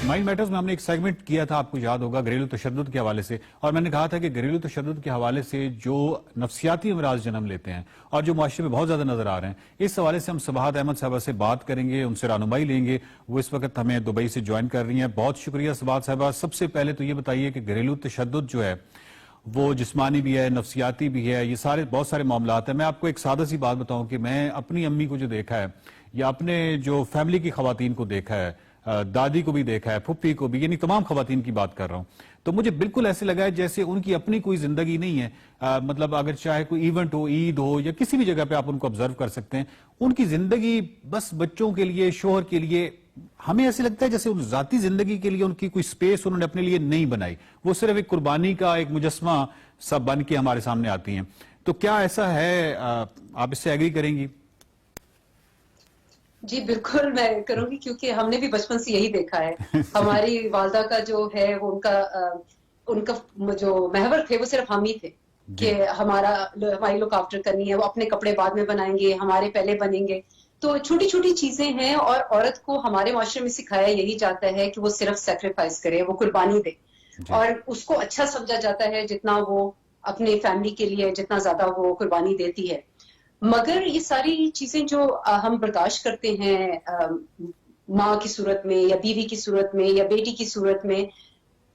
Mind matters में हमने एक सेगमेंट किया था, आपको याद होगा, घरेलू तशद्दुद के हवाले से, और मैंने कहा था कि घरेलू तशद्दुद के हवाले से जो नफ्सियाती अमराज जन्म लेते हैं और जो मुआशरे में बहुत ज्यादा नजर आ रहे हैं, इस हवाले से हम सबाहत अहमद साहबा से बात करेंगे, उनसे रहनुमाई लेंगे। वो इस वक्त हमें दुबई से ज्वाइन कर रही हैं। बहुत शुक्रिया सबाहत साहबा। सबसे पहले तो ये बताइए कि घरेलू तशद्दुद जो है वो जिस्मानी भी है, नफ्सियाती भी है, ये सारे बहुत सारे मामलात हैं। मैं आपको एक सादा सी बात बताऊं कि मैं अपनी अम्मी को जो देखा है या अपने जो फैमिली की खवातीन को देखा है, दादी को भी देखा है, फुप्पी को भी, यानी तमाम खवातीन की बात कर रहा हूं, तो मुझे बिल्कुल ऐसे लगा है जैसे उनकी अपनी कोई जिंदगी नहीं है। मतलब अगर चाहे कोई इवेंट हो, ईद हो या किसी भी जगह पे आप उनको ऑब्जर्व कर सकते हैं, उनकी जिंदगी बस बच्चों के लिए, शोहर के लिए, हमें ऐसे लगता है जैसे उन जाती जिंदगी के लिए उनकी कोई स्पेस उन्होंने अपने लिए नहीं बनाई। वो सिर्फ एक कुर्बानी का एक मुजस्मा सब बन के हमारे सामने आती हैं। तो क्या ऐसा है? आप इससे एग्री करेंगी? जी बिल्कुल मैं करूंगी, क्योंकि हमने भी बचपन से यही देखा है। हमारी वालदा का जो है वो उनका जो महवर थे वो सिर्फ हम ही थे कि हमारी लुक आफ्टर करनी है। वो अपने कपड़े बाद में बनाएंगे, हमारे पहले बनेंगे। तो छोटी छोटी चीजें हैं और औरत को हमारे माशरे में सिखाया यही जाता है कि वो सिर्फ सेक्रीफाइस करे, वो कुर्बानी दे, और उसको अच्छा समझा जाता है जितना वो अपने फैमिली के लिए जितना ज्यादा वो कुर्बानी देती है। मगर ये सारी चीजें जो हम बर्दाश्त करते हैं माँ की सूरत में या बीवी की सूरत में या बेटी की सूरत में,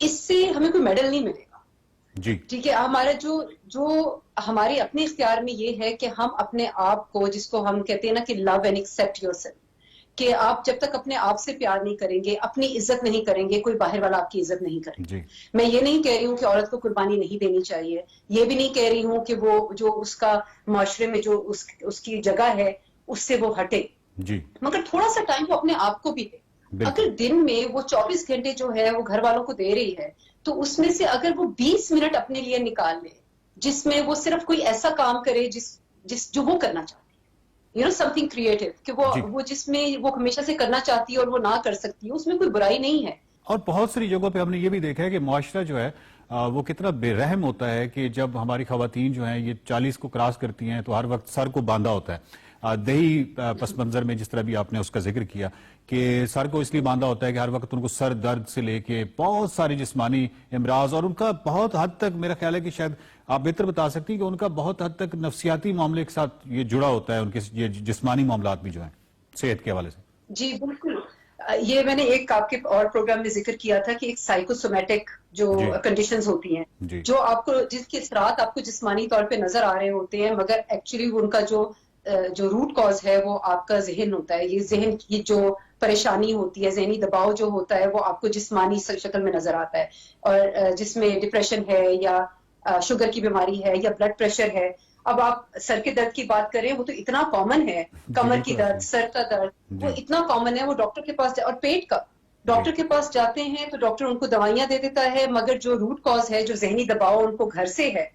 इससे हमें कोई मेडल नहीं मिलेगा। जी ठीक है, हमारा जो हमारे अपने इख्तियार में ये है कि हम अपने आप को, जिसको हम कहते हैं ना कि लव एंड एक्सेप्ट योरसेल्फ, कि आप जब तक अपने आप से प्यार नहीं करेंगे, अपनी इज्जत नहीं करेंगे, कोई बाहर वाला आपकी इज्जत नहीं करेगा। मैं ये नहीं कह रही हूँ कि औरत को कुर्बानी नहीं देनी चाहिए, ये भी नहीं कह रही हूँ कि वो जो उसका माशरे में जो उसकी जगह है उससे वो हटे जी, मगर थोड़ा सा टाइम वो अपने आप को भी दे। अगर दिन में वो 24 घंटे जो है वो घर वालों को दे रही है, तो उसमें से अगर वो 20 मिनट अपने लिए निकाल ले जिसमें वो सिर्फ कोई ऐसा काम करे जो वो करना चाहती है, समथिंग क्रिएटिव, कि वो जिसमें वो हमेशा से करना चाहती है और वो ना कर सकती है, उसमें कोई बुराई नहीं है। और बहुत सारी जगहों पे हमने ये भी देखा है कि मुआशरा जो है वो कितना बेरहम होता है कि जब हमारी खवातीन जो हैं ये 40 को क्रॉस करती हैं तो हर वक्त सर को बांधा होता है। दही पस मंजर में जिस तरह भी आपने उसका जिक्र किया कि सर को इसलिए बांधा होता है कि हर वक्त उनको सर दर्द से लेके बहुत सारे जिस्मानी इमराज, और उनका बहुत हद तक मेरा ख्याल है कि शायद आप बेहतर बता सकती हैं कि उनका बहुत हद तक नफ्सियाती मामले के साथ ये जुड़ा होता है, उनके ये जिस्मानी मामलात भी जो है सेहत के हवाले से। जी बिल्कुल, ये मैंने एक आपके और प्रोग्राम में जिक्र किया था कि एक साइकोसोमेटिक जो कंडीशंस होती हैं जो आपको, जिसके असरात आपको जिस्मानी तौर पे नजर आ रहे होते हैं, मगर एक्चुअली उनका जो रूट कॉज है वो आपका जहन होता है। ये जहन की जो परेशानी होती है, जहनी दबाव जो होता है, वो आपको जिस्मानी शक्ल में नजर आता है। और जिसमें डिप्रेशन है या शुगर की बीमारी है या ब्लड प्रेशर है। अब आप सर के दर्द की बात करें, वो तो इतना कॉमन है, कमर की दर्द, सर का दर्द, वो इतना कॉमन है। वो डॉक्टर के पास, और पेट का डॉक्टर के पास जाते हैं तो डॉक्टर उनको दवाइयां दे देता है, मगर जो रूट कॉज है, जो जहनी दबाव उनको घर से है,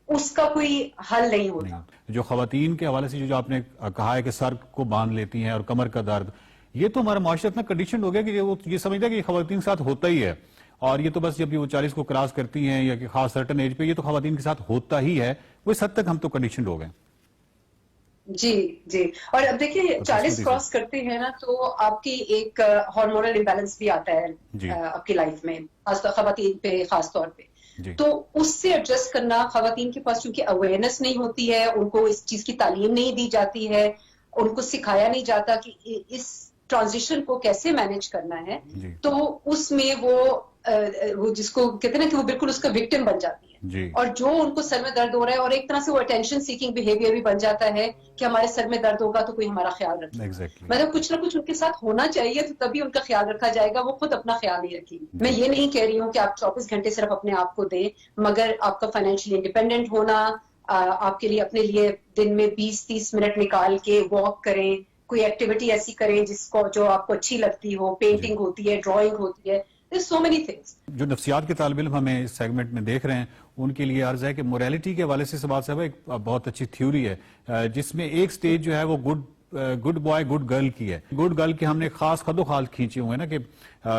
उसका कोई हल नहीं होता। जो खवातीन के हवाले से जो आपने कहा है कि सर को बांध लेती हैं और कमर का दर्द, ये तो हमारा माशरा इतना कंडीशन हो गया कि वो ये समझता है कि खवातीन के साथ होता ही है, और ये तो बस जब वो 40 को क्रॉस करती हैं या कि खास सर्टन एज पे ये तो खवातीन के साथ होता ही है। वो इस हद तक हम तो कंडीशन हो गए। जी जी, और अब देखिए 40 क्रॉस करते हैं ना तो आपकी एक हार्मोनल इम्बैलेंस भी आता है आपकी लाइफ में, खवातीन पे खास तौर पे। तो उससे एडजस्ट करना, खवातीन के पास चूंकि अवेयरनेस नहीं होती है, उनको इस चीज की तालीम नहीं दी जाती है, उनको सिखाया नहीं जाता कि इस ट्रांजिशन को कैसे मैनेज करना है, तो उसमें वो जिसको कहते हैं ना कि वो बिल्कुल उसका विक्टिम बन जाती है। और जो उनको सर में दर्द हो रहा है, और एक तरह से वो अटेंशन सीकिंग बिहेवियर भी बन जाता है कि हमारे सर में दर्द होगा तो कोई हमारा ख्याल रखेगा। मतलब कुछ ना कुछ उनके साथ होना चाहिए तो तभी उनका ख्याल रखा जाएगा, वो खुद अपना ख्याल नहीं रखेगी। मैं ये नहीं कह रही हूँ कि आप 24 घंटे सिर्फ अपने आप को दें, मगर आपका फाइनेंशियली इंडिपेंडेंट होना, आपके लिए अपने लिए दिन में 20-30 मिनट निकाल के वॉक करें, कोई एक्टिविटी ऐसी करें जो आपको अच्छी लगती हो, पेंटिंग होती है, ड्राइंग होती है, so many things। जो नफ्सियात के तालिब इल्म हमें इस सेगमेंट में देख रहे हैं, उनके लिए अर्ज है कि मोरालिटी के हवाले से सबात साहब एक बहुत अच्छी थ्योरी है जिसमें एक स्टेज जो है वो गुड बॉय गुड गर्ल की है। गुड गर्ल के हमने खास खदोखाल खींचे हुए हैं ना कि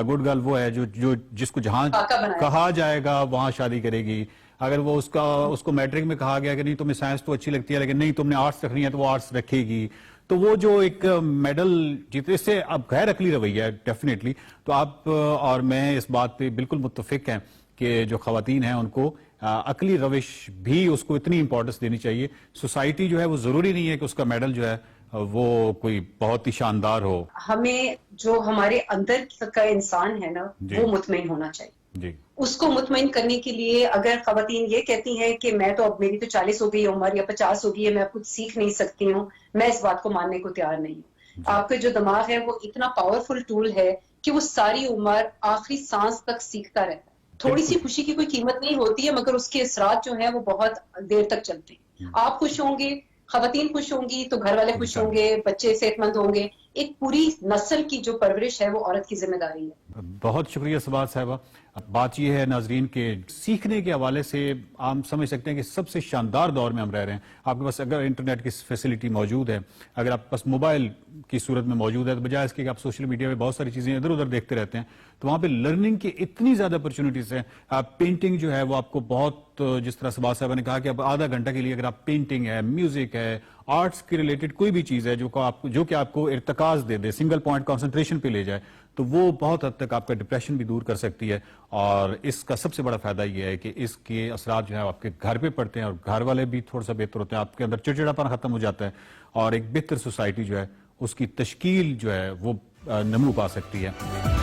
गुड गर्ल वो है जो जिसको जहां कहा जाएगा वहां शादी करेगी। अगर वो उसको मैट्रिक में कहा गया कि नहीं तुम्हें साइंस तो अच्छी लगती है लेकिन नहीं तुमने आर्ट्स रखनी है तो वो आर्ट्स रखेगी। تو وہ جو ایک میڈل جیتے، اس سے اب غیر عقلی رویہ ہے ڈیفینیٹلی. تو آپ اور میں اس بات پہ بالکل متفق ہیں کہ جو خواتین ہیں ان کو عقلی روش بھی اس کو اتنی امپورٹنس دینی چاہیے. سوسائٹی جو ہے وہ ضروری نہیں ہے کہ اس کا میڈل جو ہے وہ کوئی بہت ہی شاندار ہو. ہمیں جو ہمارے اندر کا انسان ہے نا وہ مطمئن ہونا چاہیے. جی اس کو مطمئن کرنے کے لیے اگر خواتین یہ کہتی ہیں کہ میں تو اب میری تو 40 ہو گئی عمر یا 50 ہو گئی ہے، میں اب کچھ سیکھ نہیں سکتی ہوں، میں اس بات کو ماننے کو تیار نہیں ہوں. آپ کا جو دماغ ہے وہ اتنا پاورفل ٹول ہے کہ وہ ساری عمر آخری سانس تک سیکھتا رہتا ہے. تھوڑی سی خوشی کی کوئی قیمت نہیں ہوتی ہے، مگر اس کے اثرات جو ہیں وہ بہت دیر تک چلتے ہیں. آپ خوش ہوں گے، خواتین خوش ہوں گی تو گھر والے خوش ہوں گے، بچے صحت مند ہوں گے. ایک پوری نسل کی جو پرورش ہے وہ عورت کی ذمہ داری ہے. بہت شکریہ سبات صاحبہ. بات یہ ہے ناظرین کہ سیکھنے کے حوالے سے ہم سمجھ سکتے ہیں کہ سب سے شاندار دور میں ہم رہ رہے ہیں. آپ کے پاس اگر انٹرنیٹ کی فیسلٹی موجود ہے، اگر آپ کے پاس موبائل کی صورت میں موجود ہے، تو بجائے اس کے کہ آپ سوشل میڈیا پہ بہت ساری چیزیں ادھر ادھر دیکھتے رہتے ہیں، تو وہاں پہ لرننگ کی اتنی زیادہ اپرچونیٹیز ہیں. پینٹنگ جو ہے وہ آپ کو بہت، جس طرح سبات صاحبہ نے کہا کہ اب آدھا گھنٹہ کے لیے اگر آپ پینٹنگ ہے، میوزک ہے، آرٹس کے ریلیٹڈ کوئی بھی چیز ہے جو کہ آپ کو ارتکاز دے دے، سنگل پوائنٹ کنسنٹریشن پہ لے جائے، تو وہ بہت حد تک آپ کا ڈپریشن بھی دور کر سکتی ہے. اور اس کا سب سے بڑا فائدہ یہ ہے کہ اس کے اثرات جو ہے آپ کے گھر پہ پڑتے ہیں، اور گھر والے بھی تھوڑا سا بہتر ہوتے ہیں، آپ کے اندر چڑچڑاپن ختم ہو جاتا ہے، اور ایک بہتر سوسائٹی جو ہے اس کی تشکیل جو ہے وہ نمو پا سکتی ہے.